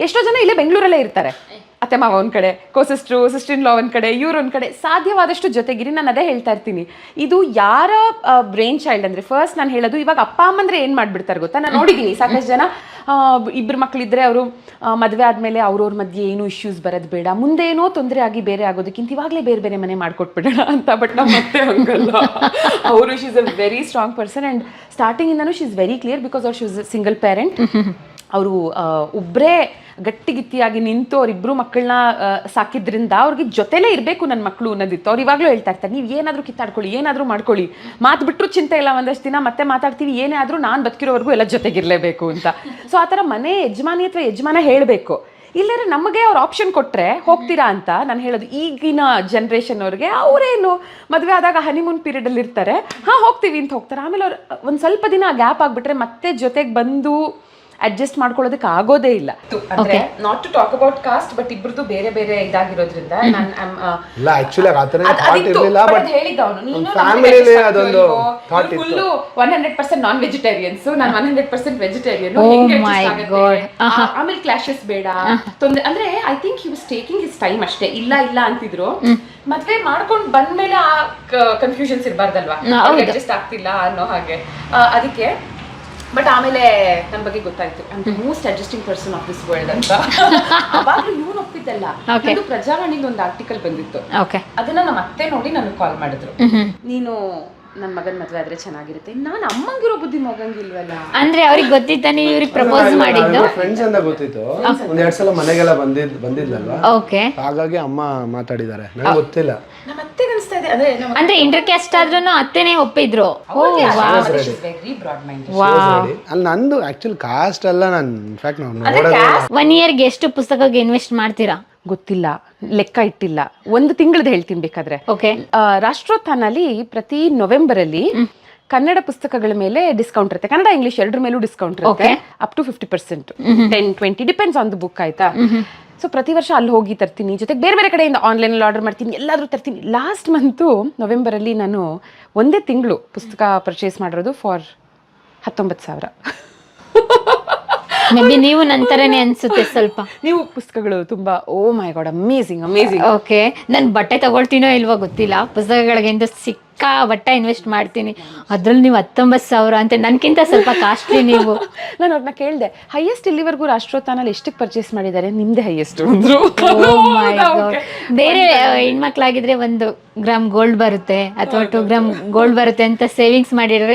ಎಷ್ಟೋ ಜನ ಇಲ್ಲೇ ಬೆಂಗಳೂರಲ್ಲೇ ಇರ್ತಾರೆ, ಅತ್ತೆ ಮಾವ ಒಂದ್ ಕಡೆ, ಕೋ-ಸಿಸ್ಟ್ರು, ಸಿಸ್ಟರ್ ಇನ್ ಲಾ ಒಂದ್ ಕಡೆ, ಇವ್ರು ಒಂದ್ ಕಡೆ. ಸಾಧ್ಯವಾದಷ್ಟು ಜೊತೆಗಿರಿ. ನಾನು ಅದೇ ಹೇಳ್ತಾ ಇರ್ತೀನಿ, ಇದು ಯಾರ ಬ್ರೈನ್ ಚೈಲ್ಡ್ ಅಂದ್ರೆ, ಫಸ್ಟ್ ನಾನು ಹೇಳೋದು, ಇವಾಗ ಅಪ್ಪ ಅಮ್ಮಂದ್ರೆ ಏನ್ ಮಾಡ್ಬಿಡ್ತಾರೆ ಗೊತ್ತಾ, ನಾನು ನೋಡಿದ್ದೀನಿ ಸಾಕಷ್ಟು ಜನ, ಇಬ್ರು ಮಕ್ಳಿದ್ರೆ ಅವರು ಮದುವೆ ಆದ್ಮೇಲೆ ಅವ್ರವ್ರ ಮಧ್ಯೆ ಏನು ಇಶ್ಯೂಸ್ ಬರೋದು ಬೇಡ, ಮುಂದೆ ಏನೋ ತೊಂದರೆ ಆಗಿ ಬೇರೆ ಆಗೋದಕ್ಕಿಂತ ಇವಾಗಲೇ ಬೇರೆ ಬೇರೆ ಮನೆ ಮಾಡ್ಕೊಟ್ಬಿಡೋಣ ಅಂತ. ಬಟ್ ನಮ್ಮ ಮತ್ತೆ ಹಂಗಲ್ಲ, ಅವರು she is a very strong person and starting ಇಂದನೂ she is very clear, because ಅವ್ರು ಶಿ ಇಸ್ ಸಿಂಗಲ್ ಪೇರೆಂಟ್. ಅವರು ಒಬ್ಬರೇ ಗಟ್ಟಿಗಿತ್ತಿಯಾಗಿ ನಿಂತು ಅವರಿಬ್ಬರು ಮಕ್ಕಳನ್ನ ಸಾಕಿದ್ರಿಂದ ಅವ್ರಿಗೆ ಜೊತೆಲೇ ಇರಬೇಕು ನನ್ನ ಮಕ್ಕಳು ಅನ್ನೋದಿತ್ತು. ಅವ್ರು ಇವಾಗಲೂ ಹೇಳ್ತಾ ಇರ್ತಾರೆ, ನೀವು ಏನಾದರೂ ಕಿತ್ತಾಡ್ಕೊಳ್ಳಿ, ಏನಾದರೂ ಮಾಡ್ಕೊಳ್ಳಿ, ಮಾತು ಬಿಟ್ಟರು ಚಿಂತೆ ಇಲ್ಲ, ಒಂದಷ್ಟು ದಿನ ಮತ್ತೆ ಮಾತಾಡ್ತೀವಿ, ಏನೇ ಆದರೂ ನಾನು ಬದುಕಿರೋವರೆಗೂ ಎಲ್ಲ ಜೊತೆಗಿರಲೇಬೇಕು ಅಂತ. ಸೊ ಆ ಥರ ಮನೆ ಯಜಮಾನಿ ಅಥವಾ ಯಜಮಾನ ಹೇಳಬೇಕು. ಇಲ್ಲದ್ರೆ ನಮಗೆ ಅವ್ರು ಆಪ್ಷನ್ ಕೊಟ್ಟರೆ ಹೋಗ್ತೀರಾ ಅಂತ ನಾನು ಹೇಳೋದು. ಈಗಿನ ಜನ್ರೇಷನ್ ಅವ್ರಿಗೆ ಅವರೇನು ಮದುವೆ ಆದಾಗ ಹನಿಮೂನ್ ಪೀರಿಯಡಲ್ಲಿ ಇರ್ತಾರೆ, ಹಾಂ ಹೋಗ್ತೀವಿ ಅಂತ ಹೋಗ್ತಾರೆ. ಆಮೇಲೆ ಅವ್ರು ಒಂದು ಸ್ವಲ್ಪ ದಿನ ಗ್ಯಾಪ್ ಆಗಿಬಿಟ್ರೆ ಮತ್ತೆ ಜೊತೆಗೆ ಬಂದು ಅಡ್ಜಸ್ಟ್ ಮಾಡ್ಕೊಳ್ಳೋದಕ್ಕೆ ಆಗೋದೇ ಇಲ್ಲ. ಅಂದ್ರೆ not to talk about caste, but ಇಬ್ರದ್ದು ಬೇರೆ ಬೇರೆ ಇದಾಗಿರೋದ್ರಿಂದ ಇಲ್ಲ ಆಕ್ಚುಲಿ ಆತರ ಥಾಟ್ ಇರಲಿಲ್ಲ. ಬಟ್ ಹೇಳಿದವನು ನೀನು ಫ್ಯಾಮಿಲಿಲಿ ಅದೊಂದು ಥಾಟ್ ಇತ್ತು. ಫುಲ್ಲು 100% ನಾನ್ ವೆಜಿಟೇರಿಯನ್ಸ್, ನಾನು 100% ವೆಜಿಟೇರಿಯನ್. ಆಮೇಲೆ ಕ್ಲಾಶಸ್ ಬೇಡ, ತೊಂದರೆ ಅಂದ್ರೆ I think he was taking his time ಅಷ್ಟೇ. ಇಲ್ಲ ಇಲ್ಲ ಅಂತಿದ್ರು. ಮದ್ವೆ ಮಾಡ್ಕೊಂಡು ಬಂದ್ಮೇಲೆ ಆ ಕನ್ಫ್ಯೂಷನ್ಸ್ ಇರಬಾರ್ದಲ್ವಾ, ಅಡ್ಜಸ್ಟ್ ಆಗ್ತಿಲ್ಲ ಅನ್ನೋ ಹಾಗೆ. ಅದಕ್ಕೆ ಬಟ್ ಆಮೇಲೆ ನನ್ನ ಬಗ್ಗೆ ಗೊತ್ತಾಯ್ತು, I am the most adjusting person of this world ಅಂತ. ಅವಾಗಲೂ ಇವನು ಒಪ್ಪಿದ್ದಲ್ಲ. ಇದು ಪ್ರಜಾವಾಣಿಲಿ ಒಂದು ಆರ್ಟಿಕಲ್ ಬಂದಿತ್ತು, ಅದನ್ನ ನಮ್ಮ ಅತ್ತೆ ನೋಡಿ ನನಗೆ ಕಾಲ್ ಮಾಡಿದ್ರು, ನೀನು ನನ್ನ ಮಗನ ಮದುವೆ ಆದ್ರೆ ಚೆನ್ನಾಗಿರುತ್ತೆ. ನಾನು ಅಮ್ಮಂಗಿರೋ ಬುದ್ಧಿ ಮಗಂಗಿಲ್ವಲ್ಲ ಅಂದ್ರೆ ಅವ್ರಿಗೆ ಗೊತ್ತಿತ್ತ ನೀವು ಇವ್ರಿಗೆ ಪ್ರಪೋಸ್ ಮಾಡಿದ್ದು? ಫ್ರೆಂಡ್ಸ್ ಅಂತ ಗೊತ್ತಿತ್ತು, ಒಂದೆರಡು ಸಲ ಮನೆಗೆಲ್ಲ ಬಂದಿದ್ಲಲ್ವಾ, ಹಾಗಾಗಿ ಅಮ್ಮ ಮಾತಾಡಿದ್ದಾರೆ, ನಂಗೆ ಗೊತ್ತಿಲ್ಲ. ನಮ್ಮ ಅತ್ತೆಗೆ ಅನಿಸ್ತಾ ಇದೆ ಅದೇ, ಅಂದ್ರೆ ಇಂಟರ್ ಕ್ಯಾಸ್ಟ್ ಆದ್ರೂ ಅತ್ತೆನೇ ಒಪ್ಪಿದ್ರು. ಅಲ್ಲಿ ನಂದು ಆಕ್ಚುಲಿ ಕಾಸ್ಟ್ ಅಲ್ಲ, ನಾನು ಇನ್ಫ್ಯಾಕ್ಟ್ ನಾವು 1 ಇಯರ್ಗೆ ಎಷ್ಟು ಪುಸ್ತಕಕ್ಕೆ ಇನ್ವೆಸ್ಟ್ ಮಾಡ್ತೀರಾ? ಗೊತ್ತಿಲ್ಲ, ಲೆಕ್ಕ ಇಟ್ಟಿಲ್ಲ. ಒಂದು ತಿಂಗಳದ್ದು ಹೇಳ್ತೀನಿ ಬೇಕಾದ್ರೆ. ರಾಷ್ಟ್ರೋತ್ಥಾನಲ್ಲಿ ಪ್ರತಿ ನವೆಂಬರ್ ಅಲ್ಲಿ ಕನ್ನಡ ಪುಸ್ತಕಗಳ ಮೇಲೆ ಡಿಸ್ಕೌಂಟ್ ಇರುತ್ತೆ. ಕನ್ನಡ ಇಂಗ್ಲಿಷ್ ಎರಡರ ಮೇಲೂ ಡಿಸ್ಕೌಂಟ್ ಇರುತ್ತೆ, up to 50%, 10-20 depends on the book, ಆಯ್ತಾ. ಸೊ ಪ್ರತಿ ವರ್ಷ ಅಲ್ಲಿ ಹೋಗಿ ತರ್ತೀನಿ, ಜೊತೆಗೆ ಬೇರೆ ಬೇರೆ ಕಡೆಯಿಂದ ಆನ್ಲೈನಲ್ಲಿ ಆರ್ಡರ್ ಮಾಡ್ತೀನಿ, ಎಲ್ಲಾದ್ರೂ ತರ್ತೀನಿ. ಲಾಸ್ಟ್ ಮಂತು ನವೆಂಬರಲ್ಲಿ ನಾನು ಒಂದೇ ತಿಂಗಳು ಪುಸ್ತಕ ಪರ್ಚೇಸ್ ಮಾಡಿರೋದು ಫಾರ್ 19,000. ಮೇ ಬಿ ನೀವು ನಂತರನೇ ಅನ್ಸುತ್ತೆ ಸ್ವಲ್ಪ. ನೀವು ಪುಸ್ತಕಗಳು ತುಂಬಾ, ಓ ಮೈ ಗಾಡ್, ಅಮೇಸಿಂಗ್ ಅಮೇಸಿಂಗ್. ಓಕೆ, ನಾನು ಬಟ್ಟೆ ತಗೊಳ್ತೀನೋ ಇಲ್ವೋ ಗೊತ್ತಿಲ್ಲ, ಪುಸ್ತಕಗಳಿಗಿಂತ ಸಿಕ್ಕಾ ಬಟ್ಟೆ ಇನ್ವೆಸ್ಟ್ ಮಾಡ್ತೀನಿ. ಅದ್ರಲ್ಲಿ ನೀವು 19,000 ಅಂತ, ನನ್ಕಿಂತ ಸ್ವಲ್ಪ ಕಾಸ್ಟ್ಲಿ ನೀವು. ನಾನು ಅವ್ರನ್ನ ಕೇಳಿದೆ, ಹೈಯೆಸ್ಟ್ ಇಲ್ಲಿವರೆಗೂ ರಾಷ್ಟ್ರೋತ್ಥಾನಲ್ಲಿ ಎಷ್ಟಕ್ಕೆ ಪರ್ಚೇಸ್ ಮಾಡಿದ್ದಾರೆ? ನಿಮ್ದೇ ಹೈಯೆಸ್ಟ್ ಅಂದ್ರು. ಬೇರೆ ಹೆಣ್ಮಕ್ಳಾಗಿದ್ರೆ 1 ಗ್ರಾಮ್ ಗೋಲ್ಡ್ ಬರುತ್ತೆ ಅಥವಾ 2 ಗ್ರಾಮ್ ಗೋಲ್ಡ್ ಬರುತ್ತೆ ಅಂತ ಸೇವಿಂಗ್ಸ್ ಮಾಡಿದ್ರೆ